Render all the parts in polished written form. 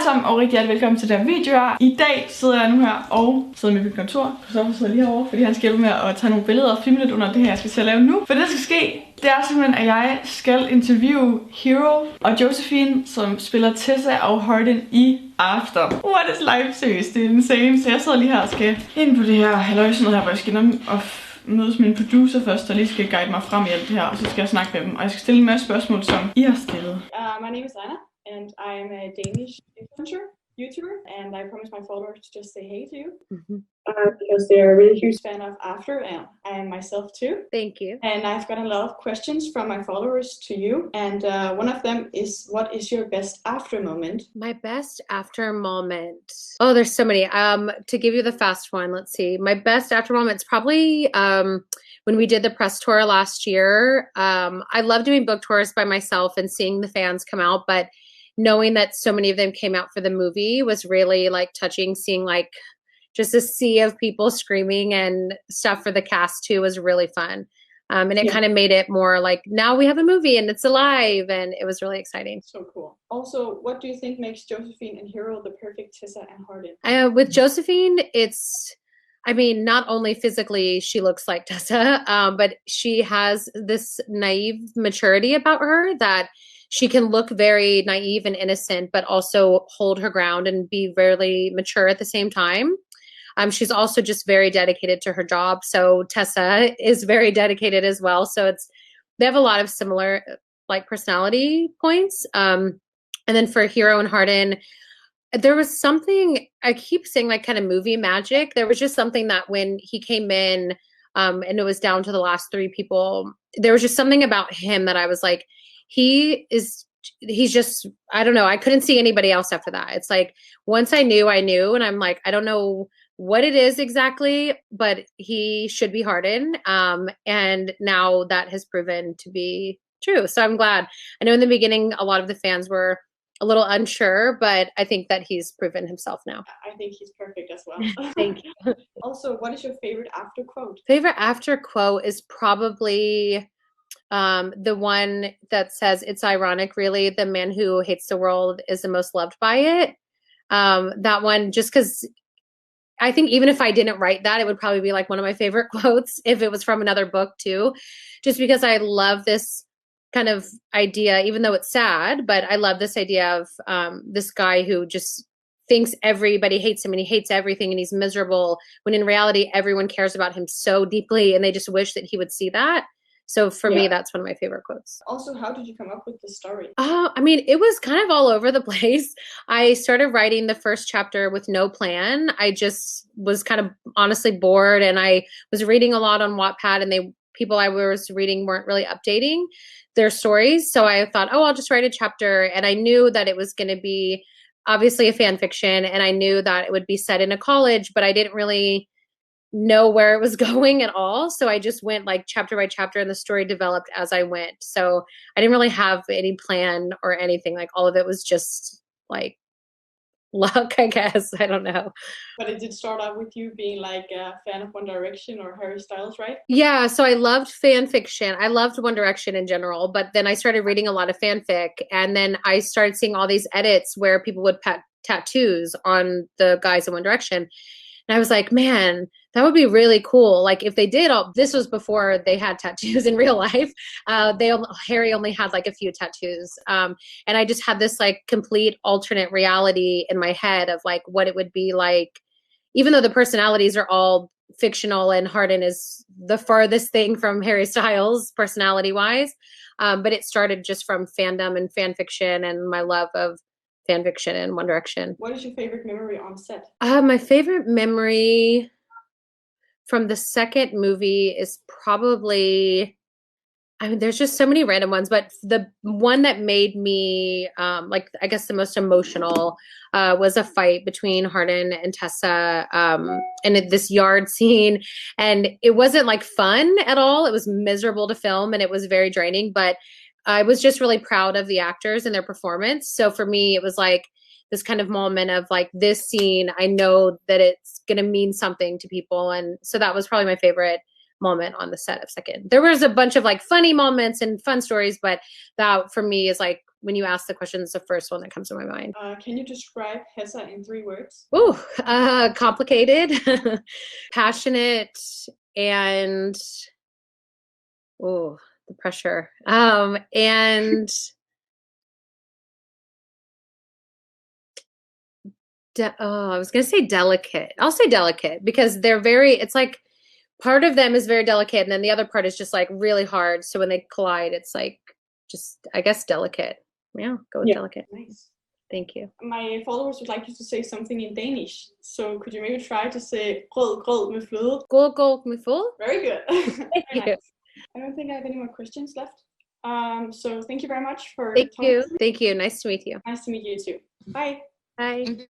alle sammen, og rigtig hjertelig velkommen til den video her. I dag sidder jeg nu her og sidder med på mit kontor. Christoffer sidder lige herovre, fordi han skal hjælpe med at tage nogle billeder og filme lidt under det her, jeg skal til at lave nu. For det, der skal ske, det er simpelthen, at jeg skal interviewe Hero og Josephine, som spiller Tessa og Hardin i After. What is life? Seriøst, det er insane. Så jeg sidder lige her og skal ind på det her halløjse noget her, hvor jeg skal ind og mødes med en producer først, der lige skal guide mig frem i alt det her, og så skal jeg snakke med dem. Og jeg skal stille en masse spørgsmål, som I har stillet. My name is Anna, and I am a Danish influencer, YouTuber, and I promise my followers to just say hey to you. Because they are a really huge fan of After, and I am myself too. Thank you. And I've gotten a lot of questions from my followers to you, and one of them is, what is your best After moment? My best After moment. Oh, there's so many. To give you the fast one, let's see. My best After moment's probably when we did the press tour last year. I love doing book tours by myself and seeing the fans come out, but knowing that so many of them came out for the movie was really like touching. Seeing like just a sea of people screaming and stuff for the cast too was really fun. And it kind of made it more like, now we have a movie and it's alive, and it was really exciting. So cool. Also, what do you think makes Josephine and Hero the perfect Tessa and Hardin? With Josephine, I mean, not only physically she looks like Tessa, but she has this naive maturity about her that she can look very naive and innocent, but also hold her ground and be very mature at the same time. She's also just very dedicated to her job. So Tessa is very dedicated as well. So they have a lot of similar like personality points. And then for Hero and Hardin, there was something, I keep saying like kind of movie magic. There was just something that when he came in and it was down to the last three people, there was just something about him that I was like, he's just, I don't know. I couldn't see anybody else after that. It's like, once I knew, and I'm like, I don't know what it is exactly, but he should be Hardin. And now that has proven to be true. So I'm glad. I know in the beginning, a lot of the fans were a little unsure, but I think that he's proven himself now. I think he's perfect as well. Thank you. Also, what is your favorite After quote? Favorite After quote is probably the one that says, "It's ironic, really, the man who hates the world is the most loved by it." That one, just because I think even if I didn't write that, it would probably be like one of my favorite quotes if it was from another book too, just because I love this kind of idea, even though it's sad, but I love this idea of this guy who just thinks everybody hates him and he hates everything and he's miserable, when in reality, everyone cares about him so deeply and they just wish that he would see that. So for me, that's one of my favorite quotes. Also, how did you come up with the story? I mean, it was kind of all over the place. I started writing the first chapter with no plan. I just was kind of honestly bored, and I was reading a lot on Wattpad, and people I was reading weren't really updating their stories. So I thought, I'll just write a chapter. And I knew that it was going to be obviously a fan fiction, and I knew that it would be set in a college, but I didn't really know where it was going at all. So I just went like chapter by chapter, and the story developed as I went. So I didn't really have any plan or anything. Like all of it was just like luck, I guess. I don't know. But it did start out with you being like a fan of One Direction or Harry Styles, right? Yeah, so I loved fan fiction. I loved One Direction in general, but then I started reading a lot of fanfic, and then I started seeing all these edits where people would put tattoos on the guys in One Direction. And I was like, man, that would be really cool. Like if they did this was before they had tattoos in real life. Harry only had like a few tattoos. And I just had this like complete alternate reality in my head of like what it would be like, even though the personalities are all fictional and Hardin is the farthest thing from Harry Styles personality wise. But it started just from fandom and fan fiction and my love of fan fiction and One Direction. What is your favorite memory on set? My favorite memory from the second movie is probably, I mean, there's just so many random ones, but the one that made me like, I guess the most emotional was a fight between Hardin and Tessa in this yard scene. And it wasn't like fun at all. It was miserable to film and it was very draining, but I was just really proud of the actors and their performance. So for me, it was like this kind of moment of like, this scene, I know that it's going to mean something to people. And so that was probably my favorite moment on the set of second. There was a bunch of like funny moments and fun stories, but that for me is like when you ask the question, it's the first one that comes to my mind. Can you describe Hessa in 3 words? Ooh, complicated, passionate, and oh, the pressure. And I was gonna say delicate. I'll say delicate because they're very. It's like part of them is very delicate, and then the other part is just like really hard. So when they collide, it's like just, I guess, delicate. Yeah, go with delicate. Nice. Thank you. My followers would like you to say something in Danish. So could you maybe try to say grød med fløde? Grød med fløde? Very good. Thank you. Nice. I don't think I have any more questions left. So thank you very much for Thank talking you. to me. Thank you. Nice to meet you. Nice to meet you too. Bye. Bye.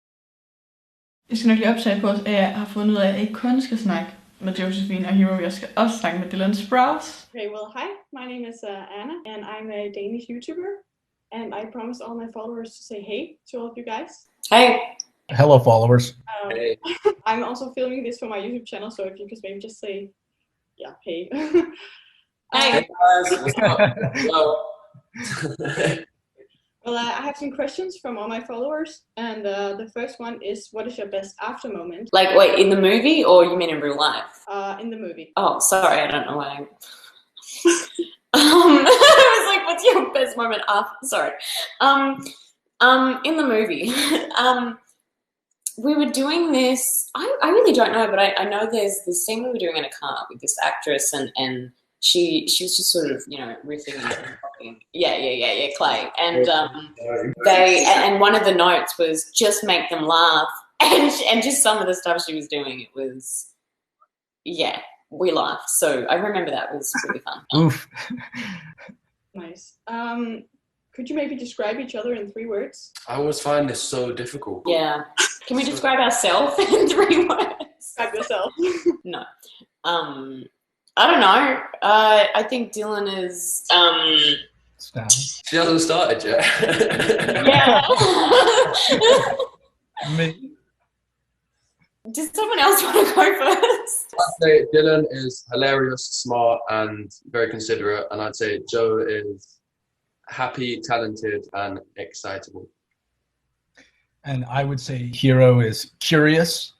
Jeg skal nok lige optage på os, at jeg har fundet ud af, at jeg ikke kun skal snakke med Josephine og Hero. Jeg skal også snakke med Dylan Sprouse. Okay, well, hi. My name is Anna, and I'm a Danish YouTuber. And I promised all my followers to say hey to all of you guys. Hey. Hello, followers. Hey. I'm also filming this for my YouTube channel, so if you could maybe just say, yeah, hey. Hey guys, what's up? Hello. Well, I have some questions from all my followers, and the first one is, what is your best after moment? Like, wait, in the movie or you mean in real life? In the movie. Oh, sorry, I don't know why. I was like, what's your best moment after? Sorry. In the movie, we were doing this. I really don't know, but I know there's this scene we were doing in a car with this actress, and she was just sort of, you know, riffing and talking. Yeah, Clay. And and one of the notes was just make them laugh, and just some of the stuff she was doing, it was, yeah, we laughed. So I remember that was really fun. Oof. Nice. Could you maybe describe each other in 3 words? I always find this so difficult. Yeah. Can we describe ourselves in 3 words? Describe yourself. No. I don't know. I think Dylan is She hasn't started yet. yeah. Me. Does someone else want to go first? I'd say Dylan is hilarious, smart, and very considerate, and I'd say Joe is happy, talented, and excitable. And I would say Hero is curious,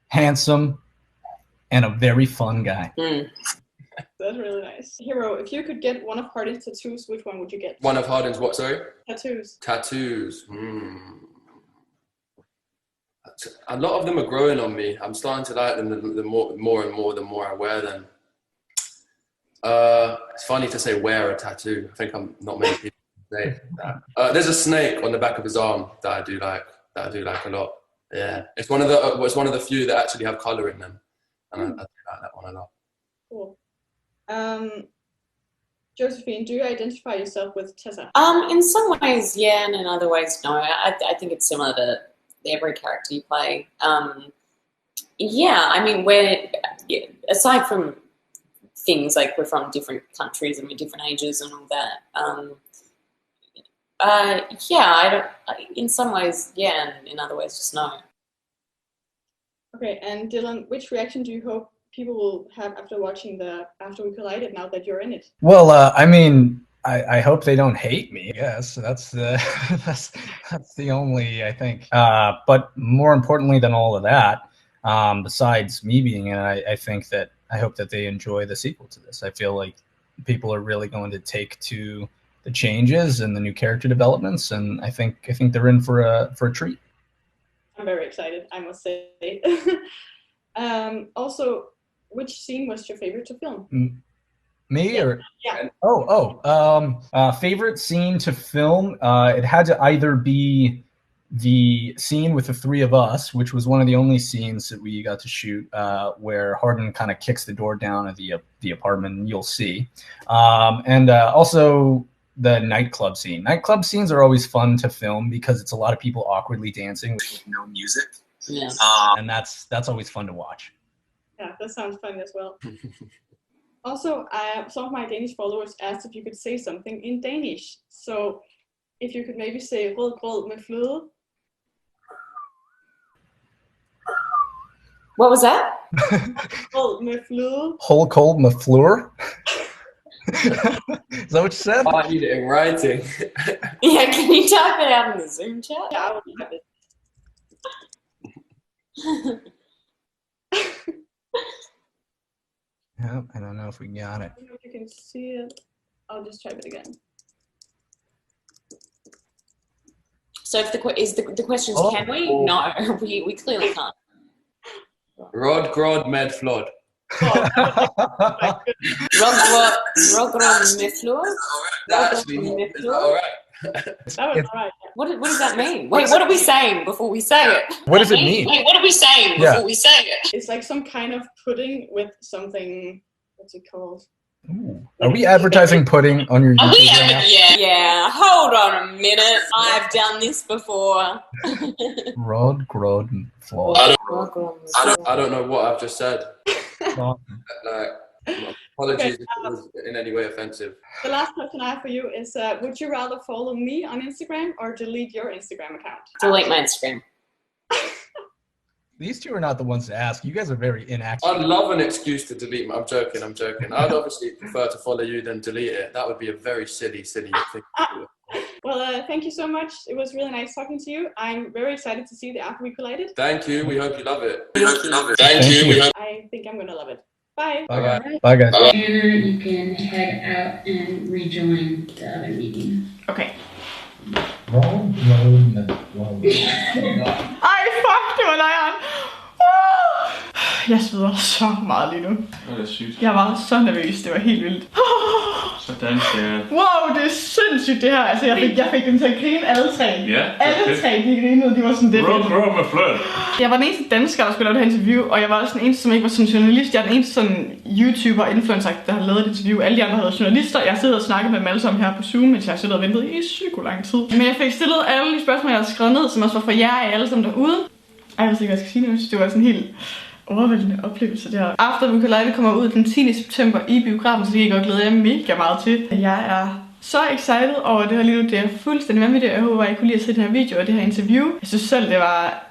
handsome, and a very fun guy. Mm. That's really nice. Hero, if you could get one of Hardin's tattoos, which one would you get? One of Hardin's what, sorry? Tattoos. Tattoos. A lot of them are growing on me. I'm starting to like them the more and more I wear them. It's funny to say wear a tattoo. I think I'm not many people say that. There's a snake on the back of his arm that I do like a lot. Yeah, it's one of the few that actually have color in them, and I do like that one a lot. Cool. Josephine, do you identify yourself with Tessa? In some ways, yeah, and in other ways, no. I think it's similar to every character you play. Yeah, I mean, aside from things like we're from different countries and we're different ages and all that, yeah, in some ways, yeah, and in other ways, just no. Okay, and Dylan, which reaction do you hope people will have after watching After We Collided now that you're in it? Well, I mean, I hope they don't hate me. Yes, that's the only, I think. But more importantly than all of that, besides me being in it, I hope that they enjoy the sequel to this. I feel like people are really going to take to the changes and the new character developments, and I think they're in for a treat. I'm very excited, I must say. Also, which scene was your favorite to film? Me or yeah. Favorite scene to film? It had to either be the scene with the 3 of us, which was one of the only scenes that we got to shoot, where Hardin kind of kicks the door down of the apartment, and you'll see, and also the nightclub scene. Nightclub scenes are always fun to film because it's a lot of people awkwardly dancing with no music, and that's always fun to watch. Yeah, that sounds fun as well. Also, some of my Danish followers asked if you could say something in Danish. So, if you could maybe say grød med fløde. What was that? Grød med fløde. Whole cold med fleur. Is that what you said? I need it in writing. Yeah, can you type it out in the Zoom chat? Yeah, I will type it. Yep, I don't know if we got it. I don't know if you can see it. I'll just type it again. So if the question is, can we? No, we clearly can't. Rod, Grod, Med, Flod. Oh, Rogron Miflor? That actually is alright. that was alright. Yeah. What does that mean? Wait, what are we saying before we say it? What does it mean? Wait, what are we saying before we say it? It's like some kind of pudding with something. What's it called? Ooh. Are we advertising pudding on your YouTube channel? Yeah, hold on a minute. I've done this before. Rod, Grod, and Flod. I don't know what I've just said. Like, apologies if it was in any way offensive. The last question I have for you is, would you rather follow me on Instagram or delete your Instagram account? Delete my Instagram. These two are not the ones to ask. You guys are very inactive. I'd love an excuse to delete my... I'm joking. I'd obviously prefer to follow you than delete it. That would be a very silly thing to do. Well, thank you so much. It was really nice talking to you. I'm very excited to see the After We Collided. Thank you. We hope you love it. Thank you. I think I'm going to love it. Bye. Bye. Bye, guys. Anna, you can head out and rejoin the other meeting. Okay. Wrong. Ej, fuck, det var lejren. Jeg sveder så meget lige nu. Det er sygt. Jeg var så nervøs, det var helt vildt. Sådan der. Wow, det er sindssygt det her. Altså, jeg fik dem til at grine alle tre. Ja. Alle tre, de grinede, de var sådan det. Rød med fløt. Jeg var den eneste dansker, der skulle lave det her interview, og jeg var også den eneste, som ikke var sådan en journalist. Jeg er den eneste sådan YouTuber, influencer, der har lavet et interview. Alle de andre havde journalister. Jeg sidder og snakker med dem alle sammen her på Zoom, mens jeg sidder og ventet i psyko lang tid. Men jeg fik stillet alle de spørgsmål, jeg havde skrevet ned, som også var fra jer alle sammen derude. Ej, jeg ved ikke, hvad jeg skal sige nu. Jeg synes, det var sådan en helt overvældende oplevelse der. After We Collide kommer ud den 10. september i biografen, så det kan jeg godt glæde jer mega meget til. Jeg er så excited over det her lige nu. Det er fuldstændig vanvittigt. Jeg håber, I kunne lide at se den her video og det her interview. Jeg synes selv, det var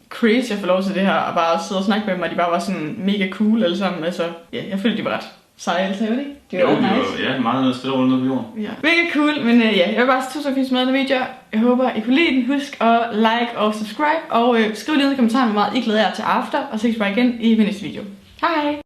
crazy at få lov til det her, og bare sidde og snakke med dem, og de bare var sådan mega cool alle sammen. Altså, ja, jeg følte, de var ret seje alle sammen, ikke? Det var nice. Ja, meget nede stille rundt på jorden. Ja, mega cool, men ja, jeg vil bare sige tusind for den video. Jeg håber, I kunne lide den. Husk at like og subscribe, og skriv lige i kommentarerne, hvor meget I glæder jer til after, og ses bare igen i min næste video. Hej!